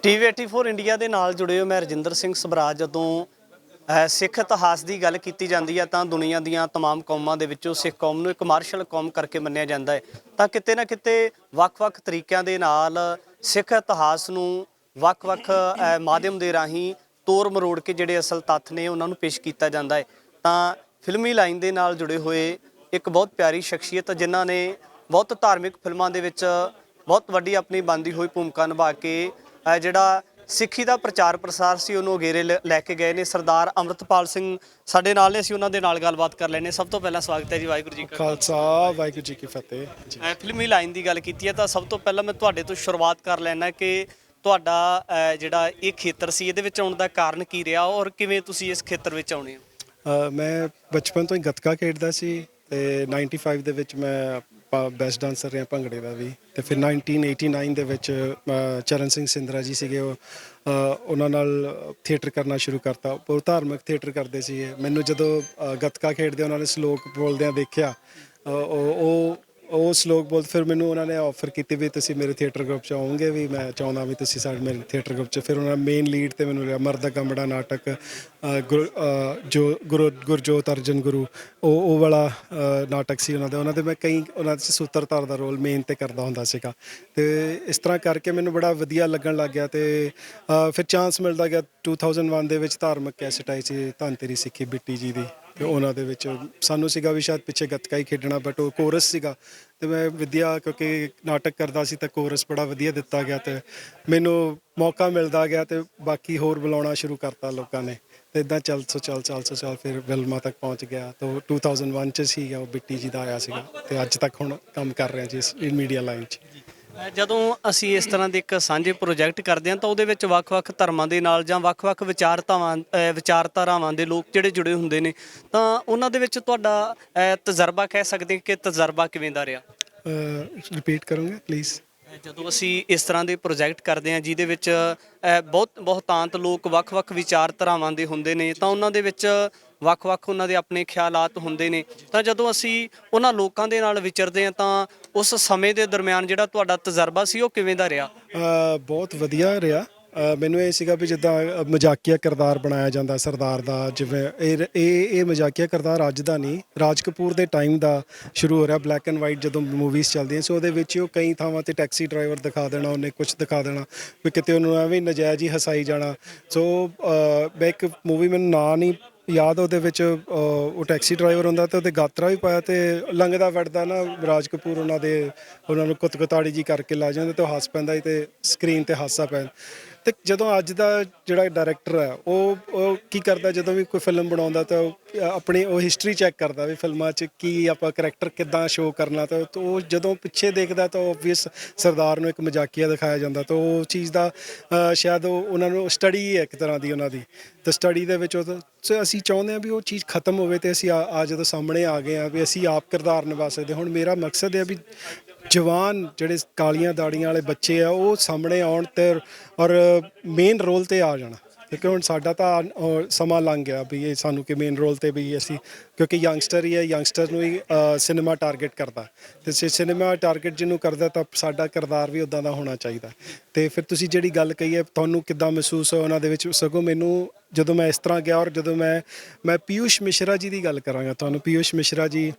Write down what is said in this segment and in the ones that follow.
TV 84 India ਦੇ ਨਾਲ ਜੁੜੇ ਹੋ। ਮੈਂ ਰਜਿੰਦਰ ਸਿੰਘ ਸਭਰਾਜ। ਜਦੋਂ ਸਿੱਖ ਇਤਿਹਾਸ ਦੀ ਗੱਲ ਕੀਤੀ ਜਾਂਦੀ ਹੈ ਤਾਂ ਦੁਨੀਆ ਦੀਆਂ तमाम ਕੌਮਾਂ ਦੇ ਵਿੱਚੋਂ ਸਿੱਖ ਕੌਮ ਨੂੰ ਇੱਕ ਮਾਰਸ਼ਲ ਕੌਮ ਕਰਕੇ ਮੰਨਿਆ ਜਾਂਦਾ ਹੈ। ਤਾਂ ਕਿਤੇ ਨਾ ਕਿਤੇ ਵੱਖ-ਵੱਖ ਤਰੀਕਿਆਂ ਦੇ ਨਾਲ ਸਿੱਖ ਇਤਿਹਾਸ ਨੂੰ ਵੱਖ-ਵੱਖ ਮਾਧਿਅਮ ਦੇ ਰਾਹੀਂ ਤੋੜ ਮਰੋੜ ਕੇ ਜਿਹੜੇ ਅਸਲ ਤੱਥ ਨੇ ਉਹਨਾਂ ਨੂੰ ਪੇਸ਼ ਕੀਤਾ ਜਾਂਦਾ ਹੈ। ਤਾਂ ਫਿਲਮੀ ਲਾਈਨ ਦੇ ਨਾਲ ਜੁੜੇ ਹੋਏ ਇੱਕ ਬਹੁਤ ਪਿਆਰੀ ਸ਼ਖਸੀਅਤ ਜਿਨ੍ਹਾਂ ਨੇ ਬਹੁਤ ਧਾਰਮਿਕ ਫਿਲਮਾਂ ਦੇ ਵਿੱਚ ਬਹੁਤ ਵੱਡੀ ਆਪਣੀ ਬਣਦੀ ਹੋਈ ਭੂਮਿਕਾ ਨਿਭਾ ਕੇ ਜਿਹੜਾ ਸਿੱਖੀ ਦਾ ਪ੍ਰਚਾਰ ਪ੍ਰਸਾਰ ਸੀ ਉਹਨੂੰ ਅਗੇਰੇ ਲੈ ਕੇ ਗਏ ਨੇ। ਸਰਦਾਰ ਅੰਮ੍ਰਿਤਪਾਲ ਸਿੰਘ ਸਾਡੇ ਨਾਲ ਨੇ, ਅਸੀਂ ਉਹਨਾਂ ਦੇ ਨਾਲ ਗੱਲਬਾਤ ਕਰ ਲੈਣੇ। ਸਭ ਤੋਂ ਪਹਿਲਾਂ ਸਵਾਗਤ ਹੈ ਜੀ। ਵਾਹਿਗੁਰੂ ਜੀ ਕਾ ਖਾਲਸਾ ਵਾਹਿਗੁਰੂ ਜੀ ਕੀ ਫਤਿਹ ਜੀ। ਫਿਲਮੀ ਲਾਈਨ ਦੀ ਗੱਲ ਕੀਤੀ ਹੈ ਤਾਂ ਸਭ ਤੋਂ ਪਹਿਲਾਂ ਮੈਂ ਤੁਹਾਡੇ ਤੋਂ ਸ਼ੁਰੂਆਤ ਕਰ ਲੈਣਾ ਕਿ ਤੁਹਾਡਾ ਜਿਹੜਾ ਇਹ ਖੇਤਰ ਸੀ ਇਹਦੇ ਵਿੱਚ ਆਉਣ ਦਾ ਕਾਰਨ ਕੀ ਰਿਹਾ ਔਰ ਕਿਵੇਂ ਤੁਸੀਂ ਇਸ ਖੇਤਰ ਵਿੱਚ ਆਉਣੇ ਹੋ? ਮੈਂ ਬਚਪਨ ਤੋਂ ਹੀ ਗੱਤਕਾ ਖੇਡਦਾ ਸੀ ਤੇ 95 ਦੇ ਵਿੱਚ ਮੈਂ ਬੈਸਟ ਡਾਂਸਰ ਰਿਹਾ ਭੰਗੜੇ ਦਾ ਵੀ। ਤੇ ਫਿਰ 1989 ਦੇ ਵਿੱਚ ਚਰਨ ਸਿੰਘ ਸਿੰਧਰਾ ਜੀ ਸੀਗੇ, ਉਹਨਾਂ ਨਾਲ ਥੀਏਟਰ ਕਰਨਾ ਸ਼ੁਰੂ ਕਰਤਾ। ਬਹੁਤ ਧਾਰਮਿਕ ਥੀਏਟਰ ਕਰਦੇ ਸੀ। ਮੈਨੂੰ ਜਦੋਂ ਗੱਤਕਾ ਖੇਡਦੇ ਉਹਨਾਂ ਨੇ ਸ਼ਲੋਕ ਬੋਲਦਿਆਂ ਦੇਖਿਆ, ਉਹ ਸ਼ਲੋਕ ਬੋਲ ਫਿਰ ਮੈਨੂੰ ਉਹਨਾਂ ਨੇ ਆਫਰ ਕੀਤੀ ਵੀ ਤੁਸੀਂ ਮੇਰੇ ਥੀਏਟਰ ਗਰੁੱਪ 'ਚ ਆਓਗੇ ਵੀ, ਮੈਂ ਚਾਹੁੰਦਾ ਵੀ ਤੁਸੀਂ ਸਾਡੇ ਮੇਰੇ ਥੀਏਟਰ ਗਰੁੱਪ 'ਚ। ਫਿਰ ਉਹਨਾਂ ਨੇ ਮੇਨ ਲੀਡ 'ਤੇ ਮੈਨੂੰ ਲਿਆ। ਮਰਦ ਦਾ ਗੰਬੜਾ ਨਾਟਕ, ਗੁਰਜੋਤ ਅਰਜਨ ਗੁਰੂ, ਉਹ ਵਾਲਾ ਨਾਟਕ ਸੀ ਉਹਨਾਂ ਦੇ ਮੈਂ ਕਈ ਉਹਨਾਂ 'ਚ ਸੂਤਰਧਾਰ ਦਾ ਰੋਲ ਮੇਨ 'ਤੇ ਕਰਦਾ ਹੁੰਦਾ ਸੀਗਾ। ਅਤੇ ਇਸ ਤਰ੍ਹਾਂ ਕਰਕੇ ਮੈਨੂੰ ਬੜਾ ਵਧੀਆ ਲੱਗਣ ਲੱਗ ਗਿਆ। ਅਤੇ ਫਿਰ ਚਾਂਸ ਮਿਲਦਾ ਗਿਆ 2001 ਦੇ ਵਿੱਚ ਧਾਰਮਿਕ ਕੈਸਟ ਆਈ ਸੀ ਧੰਨ ਤੇਰੀ ਸਿੱਖੀ ਬਿੱਟੀ ਜੀ ਦੀ। ਅਤੇ ਉਹਨਾਂ ਦੇ ਵਿੱਚ ਸਾਨੂੰ ਸੀਗਾ ਵੀ ਸ਼ਾਇਦ ਪਿੱਛੇ ਗੱਤਕਾ ਹੀ ਖੇਡਣਾ, ਬਟ ਉਹ ਕੋਰਸ ਸੀਗਾ। ਅਤੇ ਮੈਂ ਵਿੱਦਿਆ ਕਿਉਂਕਿ ਨਾਟਕ ਕਰਦਾ ਸੀ ਤਾਂ ਕੋਰਸ ਬੜਾ ਵਧੀਆ ਦਿੱਤਾ ਗਿਆ ਅਤੇ ਮੈਨੂੰ ਮੌਕਾ ਮਿਲਦਾ ਗਿਆ ਅਤੇ ਬਾਕੀ ਹੋਰ ਬੁਲਾਉਣਾ ਸ਼ੁਰੂ ਕਰਤਾ ਲੋਕਾਂ ਨੇ। ਅਤੇ ਇੱਦਾਂ ਚੱਲ ਫਿਰ ਫਿਲਮਾਂ ਤੱਕ ਪਹੁੰਚ ਗਿਆ। ਤਾਂ 2001 'ਚ ਸੀਗਾ ਉਹ ਬਿੱਟੀ ਜੀ ਦਾ ਆਇਆ ਸੀਗਾ ਅਤੇ ਅੱਜ ਤੱਕ ਹੁਣ ਕੰਮ ਕਰ ਰਿਹਾ ਜੀ ਇਸ ਮੀਡੀਆ ਲਾਈਨ 'ਚ। ਜਦੋਂ ਅਸੀਂ ਇਸ ਤਰ੍ਹਾਂ ਦੇ ਇੱਕ ਸਾਂਝੇ ਪ੍ਰੋਜੈਕਟ ਕਰਦੇ ਹਾਂ ਤਾਂ ਉਹਦੇ ਵਿੱਚ ਵੱਖ-ਵੱਖ ਧਰਮਾਂ ਦੇ ਨਾਲ ਜਾਂ ਵੱਖ-ਵੱਖ ਵਿਚਾਰਧਾਰਾਵਾਂ ਦੇ ਲੋਕ ਜਿਹੜੇ ਜੁੜੇ ਹੁੰਦੇ ਨੇ ਤਾਂ ਉਹਨਾਂ ਦੇ ਵਿੱਚ ਤੁਹਾਡਾ ਤਜਰਬਾ ਕਹਿ ਸਕਦੇ ਕਿ ਤਜਰਬਾ ਕਿਵੇਂ ਦਾ ਰਿਹਾ? ਰਿਪੀਟ ਕਰੋਗੇ ਪਲੀਜ਼? ਜਦੋਂ ਅਸੀਂ ਇਸ ਤਰ੍ਹਾਂ ਦੇ ਪ੍ਰੋਜੈਕਟ ਕਰਦੇ ਹਾਂ ਜਿਹਦੇ ਵਿੱਚ ਬਹੁਤਾਂਤ ਲੋਕ ਵੱਖ-ਵੱਖ ਵਿਚਾਰਧਾਰਾਵਾਂ ਦੇ ਹੁੰਦੇ ਨੇ ਤਾਂ ਉਹਨਾਂ ਦੇ ਵਿੱਚ ਵੱਖ-ਵੱਖ ਉਹਨਾਂ ਦੇ ਆਪਣੇ ਖਿਆਲਾਤ ਹੁੰਦੇ ਨੇ, ਤਾਂ ਜਦੋਂ ਅਸੀਂ ਉਹਨਾਂ ਲੋਕਾਂ ਦੇ ਨਾਲ ਵਿਚਰਦੇ ਹਾਂ ਤਾਂ ਉਸ ਸਮੇਂ ਦੇ ਦਰਮਿਆਨ ਜਿਹੜਾ ਤੁਹਾਡਾ ਤਜਰਬਾ ਸੀ ਉਹ ਕਿਵੇਂ ਦਾ ਰਿਹਾ? ਬਹੁਤ ਵਧੀਆ ਰਿਹਾ। ਮੈਨੂੰ ਇਹ ਸੀਗਾ ਵੀ ਜਿੱਦਾਂ ਮਜ਼ਾਕੀਆ ਕਿਰਦਾਰ ਬਣਾਇਆ ਜਾਂਦਾ ਸਰਦਾਰ ਦਾ, ਜਿਵੇਂ ਇਹ ਮਜ਼ਾਕੀਆ ਕਿਰਦਾਰ ਅੱਜ ਦਾ ਨਹੀਂ, ਰਾਜ ਕਪੂਰ ਦੇ ਟਾਈਮ ਦਾ ਸ਼ੁਰੂ ਹੋ ਰਿਹਾ। ਬਲੈਕ ਐਂਡ ਵਾਈਟ ਜਦੋਂ ਮੂਵੀਜ਼ ਚੱਲਦੀਆਂ ਸੀ ਉਹਦੇ ਵਿੱਚ ਉਹ ਕਈ ਥਾਵਾਂ 'ਤੇ ਟੈਕਸੀ ਡਰਾਈਵਰ ਦਿਖਾ ਦੇਣਾ, ਉਹਨੇ ਕੁਛ ਦਿਖਾ ਦੇਣਾ ਵੀ ਕਿਤੇ ਉਹਨੂੰ ਐਵੇਂ ਨਜਾਇਜ਼ ਹੀ ਹਸਾਈ ਜਾਣਾ। ਸੋ ਮੈਂ ਇੱਕ ਮੂਵੀ ਮੈਨੂੰ ਨਾਂ ਨਹੀਂ ਯਾਦ, ਉਹਦੇ ਵਿੱਚ ਉਹ ਟੈਕਸੀ ਡਰਾਈਵਰ ਹੁੰਦਾ ਅਤੇ ਉਹਦੇ ਗਾਤਰਾ ਵੀ ਪਾਇਆ ਅਤੇ ਲੰਘਦਾ ਵੜਦਾ ਨਾ ਰਾਜ ਕਪੂਰ ਉਹਨਾਂ ਨੂੰ ਕੁੱਤਕਤਾੜੀ ਜੀ ਕਰਕੇ ਲਾ ਜਾਂਦੇ ਅਤੇ ਉਹ ਹੱਸ ਪੈਂਦਾ ਸੀ ਅਤੇ ਸਕਰੀਨ 'ਤੇ ਹਾਸਾ ਪੈ। ਅਤੇ ਜਦੋਂ ਅੱਜ ਦਾ ਜਿਹੜਾ ਡਾਇਰੈਕਟਰ ਹੈ ਉਹ ਕੀ ਕਰਦਾ, ਜਦੋਂ ਵੀ ਕੋਈ ਫਿਲਮ ਬਣਾਉਂਦਾ ਤਾਂ ਆਪਣੀ ਉਹ ਹਿਸਟਰੀ ਚੈੱਕ ਕਰਦਾ ਵੀ ਫਿਲਮਾਂ 'ਚ ਕੀ ਆਪਾਂ ਕਰੈਕਟਰ ਕਿੱਦਾਂ ਸ਼ੋਅ ਕਰਨਾ। ਤਾਂ ਉਹ ਜਦੋਂ ਪਿੱਛੇ ਦੇਖਦਾ ਤਾਂ ਓਬਵੀਅਸ ਸਰਦਾਰ ਨੂੰ ਇੱਕ ਮਜ਼ਾਕੀਆ ਦਿਖਾਇਆ ਜਾਂਦਾ। ਤਾਂ ਉਹ ਚੀਜ਼ ਦਾ ਸ਼ਾਇਦ ਉਹਨਾਂ ਨੂੰ ਸਟੱਡੀ ਹੈ ਇੱਕ ਤਰ੍ਹਾਂ ਦੀ ਉਹਨਾਂ ਦੀ। ਤਾਂ ਸਟੱਡੀ ਦੇ ਵਿੱਚ ਅਸੀਂ ਚਾਹੁੰਦੇ ਹਾਂ ਵੀ ਉਹ ਚੀਜ਼ ਖਤਮ ਹੋਵੇ ਅਤੇ ਅਸੀਂ ਜਦੋਂ ਸਾਹਮਣੇ ਆ ਗਏ ਹਾਂ ਵੀ ਅਸੀਂ ਆਪ ਕਿਰਦਾਰ ਨਿਭਾ ਸਕਦੇ। ਹੁਣ ਮੇਰਾ ਮਕਸਦ ਹੈ ਵੀ ਜਵਾਨ ਜਿਹੜੇ ਕਾਲੀਆਂ ਦਾੜੀਆਂ ਵਾਲੇ ਬੱਚੇ ਆ ਉਹ ਸਾਹਮਣੇ ਆਉਣ ਅਤੇ ਔਰ ਮੇਨ ਰੋਲ 'ਤੇ ਆ ਜਾਣਾ, ਕਿਉਂਕਿ ਹੁਣ ਸਾਡਾ ਤਾਂ ਸਮਾਂ ਲੰਘ ਗਿਆ ਵੀ ਇਹ ਸਾਨੂੰ ਕਿ ਮੇਨ ਰੋਲ 'ਤੇ ਵੀ ਅਸੀਂ, ਕਿਉਂਕਿ ਯੰਗਸਟਰ ਹੀ ਹੈ, ਯੰਗਸਟਰ ਨੂੰ ਹੀ ਸਿਨੇਮਾ ਟਾਰਗੇਟ ਕਰਦਾ ਅਤੇ ਸਿਨੇਮਾ ਟਾਰਗੇਟ ਜਿਹਨੂੰ ਕਰਦਾ ਤਾਂ ਸਾਡਾ ਕਿਰਦਾਰ ਵੀ ਉੱਦਾਂ ਦਾ ਹੋਣਾ ਚਾਹੀਦਾ। ਅਤੇ ਫਿਰ ਤੁਸੀਂ ਜਿਹੜੀ ਗੱਲ ਕਹੀ ਹੈ ਤੁਹਾਨੂੰ ਕਿੱਦਾਂ ਮਹਿਸੂਸ ਹੋਇਆ ਉਹਨਾਂ ਦੇ ਵਿੱਚ, ਸਗੋਂ ਮੈਨੂੰ ਜਦੋਂ ਮੈਂ ਇਸ ਤਰ੍ਹਾਂ ਗਿਆ ਔਰ ਜਦੋਂ ਮੈਂ ਪੀਯੂਸ਼ ਮਿਸ਼ਰਾ ਜੀ ਦੀ ਗੱਲ ਕਰਾਂਗਾ ਤੁਹਾਨੂੰ। ਪੀਯੂਸ਼ ਮਿਸ਼ਰਾ ਜੀ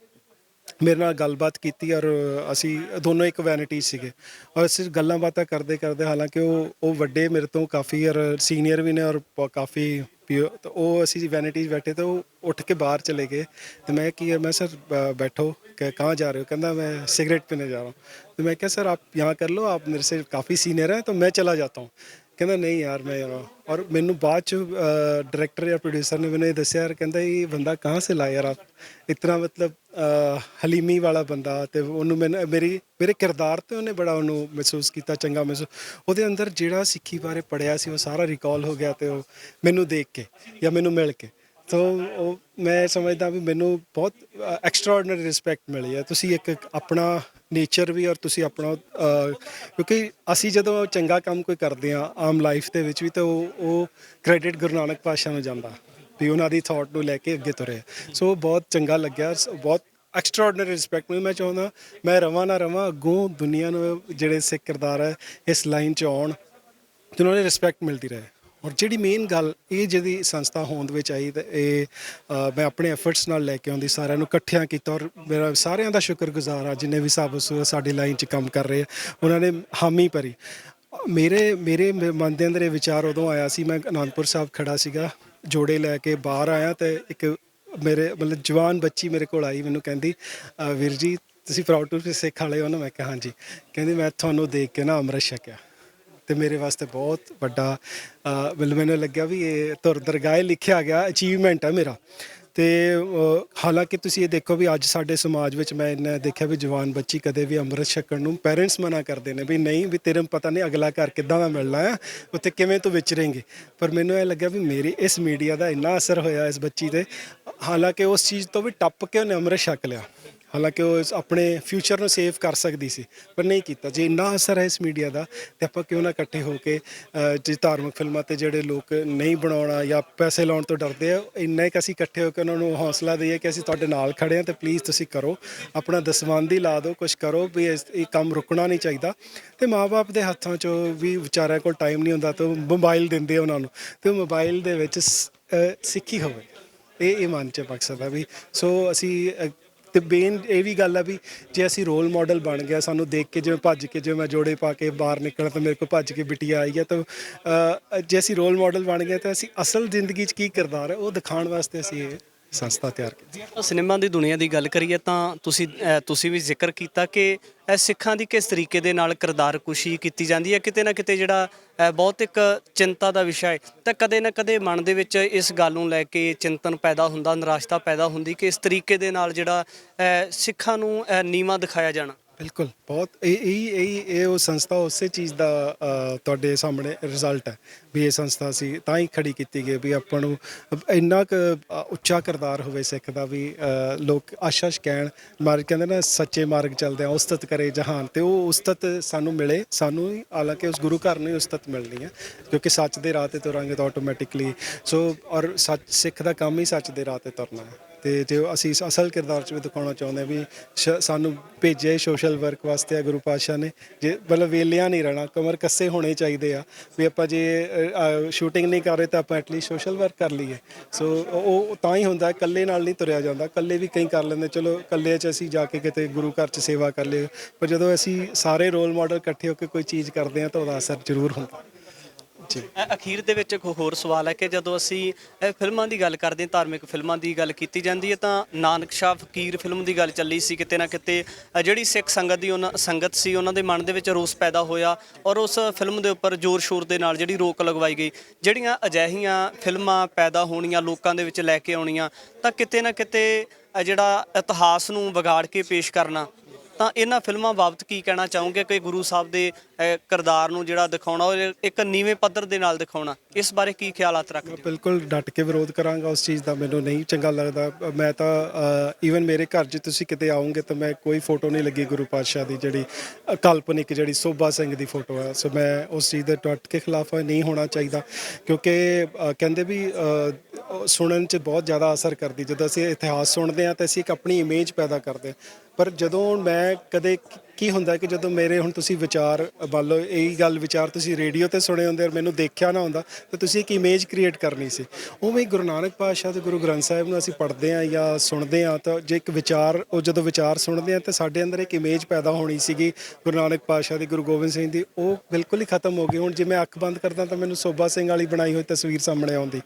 ਮੇਰੇ ਨਾਲ ਗੱਲਬਾਤ ਕੀਤੀ ਔਰ ਅਸੀਂ ਦੋਨੋਂ ਇੱਕ ਵੈਨਿਟੀ ਸੀਗੇ ਔਰ ਅਸੀਂ ਗੱਲਾਂ ਬਾਤਾਂ ਕਰਦੇ ਹਾਲਾਂਕਿ ਉਹ ਵੱਡੇ ਮੇਰੇ ਤੋਂ ਕਾਫੀ ਔਰ ਸੀਨੀਅਰ ਵੀ ਨੇ ਔਰ ਕਾਫੀ ਤਾਂ ਉਹ ਅਸੀਂ ਵੈਨਿਟੀ 'ਚ ਬੈਠੇ ਤਾਂ ਉਹ ਉੱਠ ਕੇ ਬਾਹਰ ਚਲੇ ਗਏ। तो मैं कि मैं सर बैठो, कहाँ जा रहे हो? कहना मैं सिगरेट पीने जा रहा हूँ। तो मैं क्या सर आप यहाँ कर लो, आप मेरे से काफ़ी सीनियर हैं तो मैं चला जाता हूँ। कहना नहीं यार मैं और मैनू बाद च डायरैक्टर या प्रोड्यूसर ने मैंने दसिया यार, कहता ये बंदा कहाँ से लाया यार आप इतना, मतलब हलीमी वाला बंदा। तो उन्होंने मेरे किरदार तो उन्हें बड़ा उन्होंने महसूस किया, चंगा महसूस ਉਹਦੇ ਅੰਦਰ ਜਿਹੜਾ ਸਿੱਖੀ ਬਾਰੇ ਪੜ੍ਹਿਆ ਸੀ ਉਹ ਸਾਰਾ ਰਿਕਾਲ ਹੋ ਗਿਆ। ਅਤੇ ਉਹ ਮੈਨੂੰ ਦੇਖ ਕੇ ਜਾਂ ਮੈਨੂੰ ਮਿਲ ਕੇ ਤੋ ਉਹ ਮੈਂ ਸਮਝਦਾ ਵੀ ਮੈਨੂੰ ਬਹੁਤ ਐਕਸਟਰਾਆਰਡੀਨਰੀ ਰਿਸਪੈਕਟ ਮਿਲੀ ਹੈ। ਤੁਸੀਂ ਇੱਕ ਆਪਣਾ ਨੇਚਰ ਵੀ ਔਰ ਤੁਸੀਂ ਆਪਣਾ ਕਿਉਂਕਿ ਅਸੀਂ ਜਦੋਂ ਚੰਗਾ ਕੰਮ ਕੋਈ ਕਰਦੇ ਹਾਂ ਆਮ ਲਾਈਫ ਦੇ ਵਿੱਚ ਵੀ ਤਾਂ ਉਹ ਕ੍ਰੈਡਿਟ ਗੁਰੂ ਨਾਨਕ ਪਾਤਸ਼ਾਹ ਨੂੰ ਜਾਂਦਾ ਵੀ ਉਹਨਾਂ ਦੀ ਥੋਟ ਨੂੰ ਲੈ ਕੇ ਅੱਗੇ ਤੁਰੇ। ਸੋ ਬਹੁਤ ਚੰਗਾ ਲੱਗਿਆ, ਬਹੁਤ ਐਕਸਟਰਾਆਰਡੀਨਰੀ ਰਿਸਪੈਕਟ ਮਿਲੀ। ਮੈਂ ਚਾਹੁੰਦਾ ਮੈਂ ਰਵਾਂ ਨਾ ਰਵਾਂ ਅੱਗੋਂ ਦੁਨੀਆ ਨੂੰ ਜਿਹੜੇ ਸਿੱਖ ਕਿਰਦਾਰ ਹੈ ਇਸ ਲਾਈਨ 'ਚ ਆਉਣ ਤੇ ਉਹਨਾਂ ਨੂੰ ਰਿਸਪੈਕਟ ਮਿਲਦੀ ਰਹੇ। ਔਰ ਜਿਹੜੀ ਮੇਨ ਗੱਲ ਇਹ ਜਿਹੜੀ ਸੰਸਥਾ ਹੋਂਦ ਵਿੱਚ ਆਈ ਤੇ ਇਹ ਮੈਂ ਆਪਣੇ ਐਫਰਟਸ ਨਾਲ ਲੈ ਕੇ ਆਉਂਦੀ, ਸਾਰਿਆਂ ਨੂੰ ਇਕੱਠਿਆਂ ਕੀਤਾ ਔਰ ਮੇਰਾ ਸਾਰਿਆਂ ਦਾ ਸ਼ੁਕਰਗੁਜ਼ਾਰ ਆ ਜਿੰਨੇ ਵੀ ਸਾਡੀ ਲਾਈਨ 'ਚ ਕੰਮ ਕਰ ਰਹੇ ਆ, ਉਹਨਾਂ ਨੇ ਹਾਮੀ ਭਰੀ। ਮੇਰੇ ਮਨ ਦੇ ਅੰਦਰ ਇਹ ਵਿਚਾਰ ਉਦੋਂ ਆਇਆ ਸੀ, ਮੈਂ ਅਨੰਦਪੁਰ ਸਾਹਿਬ ਖੜਾ ਸੀਗਾ, ਜੋੜੇ ਲੈ ਕੇ ਬਾਹਰ ਆਇਆ ਤੇ ਇੱਕ ਮੇਰੇ ਮਤਲਬ ਜਵਾਨ ਬੱਚੀ ਮੇਰੇ ਕੋਲ ਆਈ, ਮੈਨੂੰ ਕਹਿੰਦੀ ਵੀਰ ਜੀ ਤੁਸੀਂ ਪ੍ਰਾਊਡ ਟੂ ਬੀ ਸਿੱਖ ਵਾਲੇ ਹੋ ਨਾ? ਮੈਂ ਕਿਹਾ ਹਾਂਜੀ। ਕਹਿੰਦੀ ਮੈਂ ਤੁਹਾਨੂੰ ਦੇਖ ਕੇ ਨਾ ਅੰਮ੍ਰਿਤ ਛਕਿਆ। ਤੇ ਮੇਰੇ ਵਾਸਤੇ ਬਹੁਤ ਵੱਡਾ ਮਤਲਬ ਮੈਨੂੰ ਲੱਗਿਆ ਵੀ ਇਹ ਧੁਰ ਦਰਗਾਹ ਲਿਖਿਆ ਗਿਆ ਅਚੀਵਮੈਂਟ ਹੈ ਮੇਰਾ। ਤੇ ਹਾਲਾਂਕਿ ਤੁਸੀਂ ਇਹ ਦੇਖੋ ਵੀ ਅੱਜ ਸਾਡੇ ਸਮਾਜ ਵਿੱਚ ਮੈਂ ਇਹਨਾਂ ਦੇਖਿਆ ਵੀ ਜਵਾਨ ਬੱਚੀ ਕਦੇ ਵੀ ਅੰਮ੍ਰਿਤ ਛਕਣ ਨੂੰ ਪੇਰੈਂਟਸ ਮਨਾ ਕਰਦੇ ਨੇ ਵੀ ਨਹੀਂ, ਵੀ ਤੇਰੇ ਪਤਾ ਨਹੀਂ ਅਗਲਾ ਘਰ ਕਿੱਦਾਂ ਦਾ ਮਿਲਣਾ ਆ, ਉੱਥੇ ਕਿਵੇਂ ਤੂੰ ਵਿਚਰੇਂਗੇ। ਪਰ ਮੈਨੂੰ ਇਹ ਲੱਗਿਆ ਵੀ ਮੇਰੀ ਇਸ ਮੀਡੀਆ ਦਾ ਇੰਨਾ ਅਸਰ ਹੋਇਆ ਇਸ ਬੱਚੀ 'ਤੇ, ਹਾਲਾਂਕਿ ਉਸ ਚੀਜ਼ ਤੋਂ ਵੀ ਟੱਪ ਕੇ ਉਹਨੇ ਅੰਮ੍ਰਿਤ ਛਕ ਲਿਆ। ਹਾਲਾਂਕਿ ਉਹ ਆਪਣੇ ਫਿਊਚਰ ਨੂੰ ਸੇਵ ਕਰ ਸਕਦੀ ਸੀ ਪਰ ਨਹੀਂ ਕੀਤਾ। ਜੇ ਇੰਨਾ ਅਸਰ ਹੈ ਇਸ ਮੀਡੀਆ ਦਾ ਤੇ ਆਪਾਂ ਕਿਉਂ ਨਾ ਇਕੱਠੇ ਹੋ ਕੇ ਜੇ ਧਾਰਮਿਕ ਫਿਲਮਾਂ ਤੇ ਜਿਹੜੇ ਲੋਕ ਨਹੀਂ ਬਣਾਉਣਾ ਜਾਂ ਪੈਸੇ ਲਾਉਣ ਤੋਂ ਡਰਦੇ ਆ, ਇੰਨਾ ਇੱਕ ਅਸੀਂ ਇਕੱਠੇ ਹੋ ਕੇ ਉਹਨਾਂ ਨੂੰ ਹੌਸਲਾ ਦਈਏ ਕਿ ਅਸੀਂ ਤੁਹਾਡੇ ਨਾਲ ਖੜੇ ਹਾਂ ਤੇ ਪਲੀਜ਼ ਤੁਸੀਂ ਕਰੋ, ਆਪਣਾ ਦਸਵੰਧ ਹੀ ਲਾ ਦਿਓ, ਕੁਛ ਕਰੋ ਵੀ ਇਹ ਕੰਮ ਰੁਕਣਾ ਨਹੀਂ ਚਾਹੀਦਾ। ਤੇ ਮਾਂ-ਬਾਪ ਦੇ ਹੱਥਾਂ 'ਚੋਂ ਵੀ ਵਿਚਾਰਿਆਂ ਕੋਲ ਟਾਈਮ ਨਹੀਂ ਹੁੰਦਾ ਤਾਂ ਮੋਬਾਈਲ ਦਿੰਦੇ ਉਹਨਾਂ ਨੂੰ, ਤੇ ਮੋਬਾਈਲ ਦੇ ਵਿੱਚ ਸਿੱਖੀ ਹੋਵੇ, ਇਹ ਮਨ 'ਚ ਮਕਸਦ ਆ ਵੀ। ਸੋ ਅਸੀਂ ਤੇ ਮੇਨ ਇਹ ਵੀ ਗੱਲ ਆ ਵੀ ਜੇ ਅਸੀਂ ਰੋਲ ਮਾਡਲ ਬਣ ਗਿਆ, ਸਾਨੂੰ ਦੇਖ ਕੇ ਜਿਵੇਂ ਭੱਜ ਕੇ, ਜਿਵੇਂ ਮੈਂ ਜੋੜੇ ਪਾ ਕੇ ਬਾਹਰ ਨਿਕਲਾਂ ਤਾਂ ਮੇਰੇ ਕੋਲ ਭੱਜ ਕੇ ਬਿਟੀਆ ਆਈ ਹੈ, ਤਾਂ ਜੇ ਅਸੀਂ ਰੋਲ ਮਾਡਲ ਬਣ ਗਏ ਤਾਂ ਅਸੀਂ ਅਸਲ ਜ਼ਿੰਦਗੀ 'ਚ ਕੀ ਕਿਰਦਾਰ ਹੈ ਉਹ ਦਿਖਾਉਣ ਵਾਸਤੇ ਅਸੀਂ ਇਹ ਸੰਸਥਾ ਤਿਆਰ ਕੀਤੀ। ਸਿਨੇਮਾ ਦੀ ਦੁਨੀਆ ਦੀ ਗੱਲ ਕਰੀਏ ਤਾਂ ਤੁਸੀਂ ਵੀ ਜ਼ਿਕਰ ਕੀਤਾ ਕਿ ਸਿੱਖਾਂ ਦੀ ਕਿਸ ਤਰੀਕੇ ਦੇ ਨਾਲ ਕਿਰਦਾਰਕੁਸ਼ੀ ਕੀਤੀ ਜਾਂਦੀ ਹੈ, ਕਿਤੇ ਨਾ ਕਿਤੇ ਜਿਹੜਾ ਬਹੁਤ ਇੱਕ ਚਿੰਤਾ ਦਾ ਵਿਸ਼ਾ ਹੈ। ਤਾਂ ਕਦੇ ਨਾ ਕਦੇ ਮਨ ਦੇ ਵਿੱਚ ਇਸ ਗੱਲ ਨੂੰ ਲੈ ਕੇ ਚਿੰਤਨ ਪੈਦਾ ਹੁੰਦਾ, ਨਿਰਾਸ਼ਤਾ ਪੈਦਾ ਹੁੰਦੀ ਕਿ ਇਸ ਤਰੀਕੇ ਦੇ ਨਾਲ ਜਿਹੜਾ ਸਿੱਖਾਂ ਨੂੰ ਨੀਵਾਂ ਦਿਖਾਇਆ ਜਾਣਾ। ਬਿਲਕੁਲ, ਬਹੁਤ ਇਹ ਉਹ ਸੰਸਥਾ ਉਸੇ ਚੀਜ਼ ਦਾ ਤੁਹਾਡੇ ਸਾਹਮਣੇ ਰਿਜ਼ਲਟ ਹੈ ਵੀ ਇਹ ਸੰਸਥਾ ਸੀ ਤਾਂ ਹੀ ਖੜੀ ਕੀਤੀ ਗਈ ਵੀ ਆਪਾਂ ਨੂੰ ਇੰਨਾ ਕੁ ਉੱਚਾ ਕਿਰਦਾਰ ਹੋਵੇ ਸਿੱਖ ਦਾ ਵੀ ਲੋਕ ਆਸ਼ਾ ਕਹਿਣ ਮਾਰਗ ਕਹਿੰਦੇ ਨਾ ਸੱਚੇ ਮਾਰਗ ਚੱਲਦੇ ਆ ਉਸਤਤ ਕਰੇ ਜਹਾਨ, ਤੇ ਉਹ ਉਸਤਤ ਸਾਨੂੰ ਮਿਲੇ, ਸਾਨੂੰ ਹਾਲਾਂਕਿ ਉਸ ਗੁਰੂ ਘਰ ਨੂੰ ਉਸਤਤ ਮਿਲਣੀ ਹੈ ਕਿਉਂਕਿ ਸੱਚ ਦੇ ਰਾਹ 'ਤੇ ਤੁਰਾਂਗੇ ਤਾਂ ਆਟੋਮੈਟਿਕਲੀ। ਸੋ ਔਰ ਸਿੱਖ ਦਾ ਕੰਮ ਹੀ ਸੱਚ ਦੇ ਰਾਹ 'ਤੇ ਤੁਰਨਾ ਹੈ। ਤੇ ਜੇ ਅਸੀਂ ਅਸਲ ਕਿਰਦਾਰ 'ਚ ਵੀ ਦਿਖਾਉਣਾ ਚਾਹੁੰਦੇ ਵੀ ਸਾਨੂੰ ਭੇਜਿਆ ਸੋਸ਼ਲ ਵਰਕ ਵਾਸਤੇ ਆ ਗੁਰੂ ਪਾਤਸ਼ਾਹ ਨੇ, ਜੇ ਮਤਲਬ ਵੇਲਿਆਂ ਨਹੀਂ ਰਹਿਣਾ, ਕਮਰ ਕੱਸੇ ਹੋਣੇ ਚਾਹੀਦੇ ਆ ਵੀ ਆਪਾਂ ਜੇ ਸ਼ੂਟਿੰਗ ਨਹੀਂ ਕਰ ਰਹੇ ਤਾਂ ਆਪਾਂ ਐਟਲੀਸਟ ਸੋਸ਼ਲ ਵਰਕ ਕਰ ਲਈਏ। ਸੋ ਉਹ ਤਾਂ ਹੀ ਹੁੰਦਾ, ਇਕੱਲੇ ਨਾਲ ਨਹੀਂ ਤੁਰਿਆ ਜਾਂਦਾ, ਇਕੱਲੇ ਵੀ ਕਈ ਕਰ ਲੈਂਦੇ, ਚਲੋ ਇਕੱਲੇ 'ਚ ਅਸੀਂ ਜਾ ਕੇ ਕਿਤੇ ਗੁਰੂ ਘਰ 'ਚ ਸੇਵਾ ਕਰ ਲਈਏ, ਪਰ ਜਦੋਂ ਅਸੀਂ ਸਾਰੇ ਰੋਲ ਮਾਡਲ ਇਕੱਠੇ ਹੋ ਕੇ ਕੋਈ ਚੀਜ਼ ਕਰਦੇ ਹਾਂ ਤਾਂ ਉਹਦਾ ਅਸਰ ਜ਼ਰੂਰ ਹੁੰਦਾ। ਅਖੀਰ ਦੇ ਵਿੱਚ ਇੱਕ ਹੋਰ ਸਵਾਲ ਹੈ ਕਿ ਜਦੋਂ ਅਸੀਂ ਫਿਲਮਾਂ ਦੀ ਗੱਲ ਕਰਦੇ ਹਾਂ, ਧਾਰਮਿਕ ਫਿਲਮਾਂ ਦੀ ਗੱਲ ਕੀਤੀ ਜਾਂਦੀ ਹੈ ਤਾਂ ਨਾਨਕ ਸ਼ਾਹ ਫਕੀਰ ਫਿਲਮ ਦੀ ਗੱਲ ਚੱਲੀ ਸੀ, ਕਿਤੇ ਨਾ ਕਿਤੇ ਜਿਹੜੀ ਸਿੱਖ ਸੰਗਤ ਸੀ ਉਹਨਾਂ ਦੇ ਮਨ ਦੇ ਵਿੱਚ ਰੋਸ ਪੈਦਾ ਹੋਇਆ ਔਰ ਉਸ ਫਿਲਮ ਦੇ ਉੱਪਰ ਜ਼ੋਰ ਸ਼ੋਰ ਦੇ ਨਾਲ ਜਿਹੜੀ ਰੋਕ ਲਗਵਾਈ ਗਈ। ਜਿਹੜੀਆਂ ਅਜਿਹੀਆਂ ਫਿਲਮਾਂ ਪੈਦਾ ਹੋਣੀਆਂ, ਲੋਕਾਂ ਦੇ ਵਿੱਚ ਲੈ ਕੇ ਆਉਣੀਆਂ, ਤਾਂ ਕਿਤੇ ਨਾ ਕਿਤੇ ਜਿਹੜਾ ਇਤਿਹਾਸ ਨੂੰ ਵਿਗਾੜ ਕੇ ਪੇਸ਼ ਕਰਨਾ, ਤਾਂ ਇਹਨਾਂ ਫਿਲਮਾਂ ਬਾਬਤ ਕੀ ਕਹਿਣਾ ਚਾਹੋਗੇ ਕਿ ਗੁਰੂ ਸਾਹਿਬ ਦੇ ਕਿਰਦਾਰ ਨੂੰ ਜਿਹੜਾ ਦਿਖਾਉਣਾ ਉਹ ਇੱਕ ਨੀਵੇਂ ਪੱਧਰ ਦੇ ਨਾਲ ਦਿਖਾਉਣਾ, ਇਸ ਬਾਰੇ ਕੀ ਖਿਆਲਾਤ ਰੱਖਦੇ ਹੋ? ਬਿਲਕੁਲ ਡਟ ਕੇ ਵਿਰੋਧ ਕਰਾਂਗਾ ਉਸ ਚੀਜ਼ ਦਾ, ਮੈਨੂੰ ਨਹੀਂ ਚੰਗਾ ਲੱਗਦਾ। ਮੈਂ ਤਾਂ ਈਵਨ ਮੇਰੇ ਘਰ 'ਚ ਤੁਸੀਂ ਕਿਤੇ ਆਓਗੇ ਤਾਂ ਮੈਂ ਕੋਈ ਫੋਟੋ ਨਹੀਂ ਲੱਗੀ ਗੁਰੂ ਪਾਤਸ਼ਾਹ ਦੀ ਜਿਹੜੀ ਕਾਲਪਨਿਕ ਜਿਹੜੀ ਸੋਭਾ ਸਿੰਘ ਦੀ ਫੋਟੋ ਹੈ। ਸੋ ਮੈਂ ਉਸ ਚੀਜ਼ ਦੇ ਡਟ ਕੇ ਖਿਲਾਫ ਨਹੀਂ ਹੋਣਾ ਚਾਹੀਦਾ ਕਿਉਂਕਿ ਕਹਿੰਦੇ ਵੀ ਸੁਣਨ 'ਚ ਬਹੁਤ ਜ਼ਿਆਦਾ ਅਸਰ ਕਰਦੀ। ਜਦੋਂ ਅਸੀਂ ਇਤਿਹਾਸ ਸੁਣਦੇ ਹਾਂ ਤਾਂ ਅਸੀਂ ਇੱਕ ਆਪਣੀ ਇਮੇਜ ਪੈਦਾ ਕਰਦੇ ਹਾਂ, ਪਰ ਜਦੋਂ ਮੈਂ ਕਦੇ ਕੀ ਹੁੰਦਾ ਕਿ ਜਦੋਂ ਮੇਰੇ ਹੁਣ ਤੁਸੀਂ ਵਿਚਾਰ ਮੰਨ ਲਓ ਇਹੀ ਗੱਲ ਵਿਚਾਰ ਤੁਸੀਂ ਰੇਡੀਓ ਤੇ ਸੁਣੇ ਹੁੰਦੇ ਔਰ ਮੈਨੂੰ ਦੇਖਿਆ ਨਾ ਹੁੰਦਾ ਤਾਂ ਤੁਸੀਂ ਇੱਕ ਇਮੇਜ ਕ੍ਰੀਏਟ ਕਰਨੀ ਸੀ। ਉਵੇਂ ਗੁਰੂ ਨਾਨਕ ਪਾਤਸ਼ਾਹ ਤੇ ਗੁਰੂ ਗ੍ਰੰਥ ਸਾਹਿਬ ਨੂੰ ਅਸੀਂ ਪੜ੍ਹਦੇ ਹਾਂ ਜਾਂ ਸੁਣਦੇ ਹਾਂ ਤਾਂ ਜੇ ਇੱਕ ਵਿਚਾਰ ਉਹ ਜਦੋਂ ਵਿਚਾਰ ਸੁਣਦੇ ਹਾਂ ਤਾਂ ਸਾਡੇ ਅੰਦਰ ਇੱਕ ਇਮੇਜ ਪੈਦਾ ਹੋਣੀ ਸੀਗੀ ਗੁਰੂ ਨਾਨਕ ਪਾਤਸ਼ਾਹ ਦੀ, ਗੁਰੂ ਗੋਬਿੰਦ ਸਿੰਘ ਦੀ, ਉਹ ਬਿਲਕੁਲ ਹੀ ਖਤਮ ਹੋ ਗਈ। ਹੁਣ ਜੇ ਮੈਂ ਅੱਖ ਬੰਦ ਕਰਦਾ ਤਾਂ ਮੈਨੂੰ ਸੋਭਾ ਸਿੰਘ ਵਾਲੀ ਬਣਾਈ ਹੋਈ ਤਸਵੀਰ ਸਾਹਮਣੇ ਆਉਂਦੀ,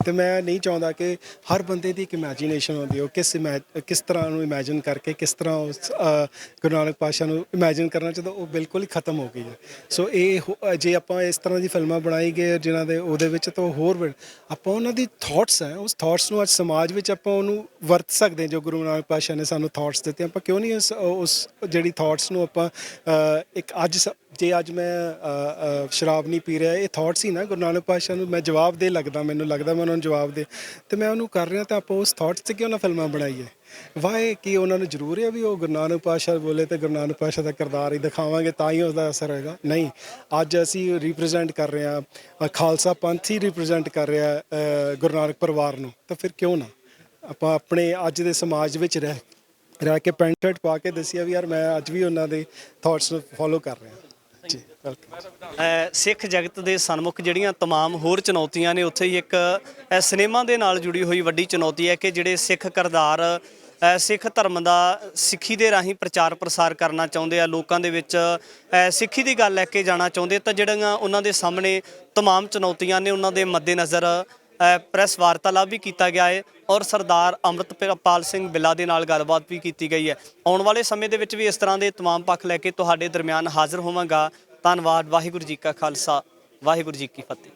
ਤੇ ਮੈਂ ਨਹੀਂ ਚਾਹੁੰਦਾ ਕਿ ਹਰ ਬੰਦੇ ਦੀ ਇੱਕ ਇਮੈਜੀਨੇਸ਼ਨ ਹੁੰਦੀ, ਉਹ ਕਿਸ ਤਰ੍ਹਾਂ ਨੂੰ ਇਮੈਜਿਨ ਕਰਕੇ ਕਿਸ ਤਰ੍ਹਾਂ ਉਸ ਗੁਰੂ ਨਾਨਕ ਪਾਤਸ਼ਾਹ ਨੂੰ ਇਮੈਜਿਨ ਕਰਨਾ ਚਾਹੁੰਦਾ, ਉਹ ਬਿਲਕੁਲ ਹੀ ਖਤਮ ਹੋ ਗਈ ਹੈ। ਸੋ ਇਹ ਜੇ ਆਪਾਂ ਇਸ ਤਰ੍ਹਾਂ ਦੀ ਫਿਲਮਾਂ ਬਣਾਈ ਗਏ ਜਿਨ੍ਹਾਂ ਦੇ ਉਹਦੇ ਵਿੱਚ ਤਾਂ ਹੋਰ ਆਪਾਂ ਉਹਨਾਂ ਦੀ ਥਾਟਸ ਹੈ, ਉਸ ਥਾਟਸ ਨੂੰ ਅੱਜ ਸਮਾਜ ਵਿੱਚ ਆਪਾਂ ਉਹਨੂੰ ਵਰਤ ਸਕਦੇ ਹਾਂ। ਜੋ ਗੁਰੂ ਨਾਨਕ ਪਾਤਸ਼ਾਹ ਨੇ ਸਾਨੂੰ ਥਾਟਸ ਦਿੱਤੇ, ਆਪਾਂ ਕਿਉਂ ਨਹੀਂ ਉਸ ਜਿਹੜੀ ਥਾਟਸ ਨੂੰ ਆਪਾਂ ਇੱਕ ਅੱਜ ਮੈਂ ਸ਼ਰਾਬ ਨਹੀਂ ਪੀ ਰਿਹਾ, ਇਹ ਥਾਟਸ ਹੀ ਨਾ ਗੁਰੂ ਨਾਨਕ ਪਾਤਸ਼ਾਹ ਨੂੰ ਮੈਂ ਜਵਾਬ ਦੇ ਲੱਗਦਾ, ਮੈਨੂੰ ਲੱਗਦਾ ਮੈਂ ਉਹਨਾਂ ਨੂੰ ਜਵਾਬ ਦੇ ਤੇ ਮੈਂ ਉਹਨੂੰ ਕਰ ਰਿਹਾ, ਤਾਂ ਆਪਾਂ ਉਸ ਥਾਟਸ 'ਤੇ ਕਿਉਂ ਨਾ ਫਿਲਮਾਂ ਬਣਾਈਏ। ਵਾਏ ਕਿ ਉਹਨਾਂ ਨੂੰ ਜ਼ਰੂਰੀ ਹੈ ਵੀ ਉਹ ਗੁਰੂ ਨਾਨਕ ਪਾਤਸ਼ਾਹ ਬੋਲੇ ਤੇ ਗੁਰੂ ਨਾਨਕ ਪਾਤਸ਼ਾਹ ਦਾ ਕਿਰਦਾਰ ਹੀ ਦਿਖਾਵਾਂਗੇ ਤਾਂ ਹੀ ਉਸਦਾ ਅਸਰ ਹੋਏਗਾ? ਨਹੀਂ, ਅੱਜ ਅਸੀਂ ਰਿਪਰੈਜ਼ੈਂਟ ਕਰ ਰਹੇ ਹਾਂ, ਖਾਲਸਾ ਪੰਥ ਹੀ ਰਿਪਰੈਜ਼ੈਂਟ ਕਰ ਰਿਹਾ ਗੁਰੂ ਨਾਨਕ ਪਰਿਵਾਰ ਨੂੰ, ਤਾਂ ਫਿਰ ਕਿਉਂ ਨਾ ਆਪਾਂ ਆਪਣੇ ਅੱਜ ਦੇ ਸਮਾਜ ਵਿੱਚ ਰਹਿ ਕੇ ਪੈਂਟ ਸ਼ਰਟ ਪਾ ਕੇ ਦੱਸਿਆ ਵੀ ਯਾਰ ਮੈਂ ਅੱਜ ਵੀ ਉਹਨਾਂ ਦੇ ਥਾਟਸ ਨੂੰ ਫੋਲੋ ਕਰ ਰਿਹਾ। ਜੀ ਵੈਲਕਮ। ਸਿੱਖ ਜਗਤ ਦੇ ਸਨਮੁਖ ਜਿਹੜੀਆਂ तमाम ਹੋਰ ਚੁਣੌਤੀਆਂ ਨੇ, ਉੱਥੇ ਹੀ ਇੱਕ ਸਿਨੇਮਾ ਦੇ ਨਾਲ ਜੁੜੀ ਹੋਈ ਵੱਡੀ ਚੁਣੌਤੀ ਹੈ ਕਿ ਜਿਹੜੇ ਸਿੱਖ ਕਿਰਦਾਰ ਸਿੱਖ ਧਰਮ ਦਾ ਸਿੱਖੀ ਦੇ ਰਾਹੀਂ ਪ੍ਰਚਾਰ ਪ੍ਰਸਾਰ ਕਰਨਾ ਚਾਹੁੰਦੇ ਆ, ਲੋਕਾਂ ਦੇ ਵਿੱਚ ਸਿੱਖੀ ਦੀ ਗੱਲ ਲੈ ਕੇ ਜਾਣਾ ਚਾਹੁੰਦੇ, ਤਾਂ ਜਿਹੜੀਆਂ ਉਹਨਾਂ ਦੇ ਸਾਹਮਣੇ तमाम ਚੁਣੌਤੀਆਂ ਨੇ, ਉਹਨਾਂ ਦੇ ਮੱਦੇਨਜ਼ਰ ਪ੍ਰੈਸ ਵਾਰਤਾਲਾਪ ਵੀ ਕੀਤਾ ਗਿਆ ਹੈ ਔਰ ਸਰਦਾਰ ਅੰਮ੍ਰਿਤਪਾਲ ਸਿੰਘ ਬਿੱਲਾ ਦੇ ਨਾਲ ਗੱਲਬਾਤ ਵੀ ਕੀਤੀ ਗਈ ਹੈ। ਆਉਣ ਵਾਲੇ ਸਮੇਂ ਦੇ ਵਿੱਚ ਵੀ ਇਸ ਤਰ੍ਹਾਂ ਦੇ तमाम ਪੱਖ ਲੈ ਕੇ ਤੁਹਾਡੇ ਦਰਮਿਆਨ ਹਾਜ਼ਰ ਹੋਵਾਂਗਾ। ਧੰਨਵਾਦ। ਵਾਹਿਗੁਰੂ ਜੀ ਕਾ ਖਾਲਸਾ, ਵਾਹਿਗੁਰੂ ਜੀ ਕੀ ਫਤਿਹ।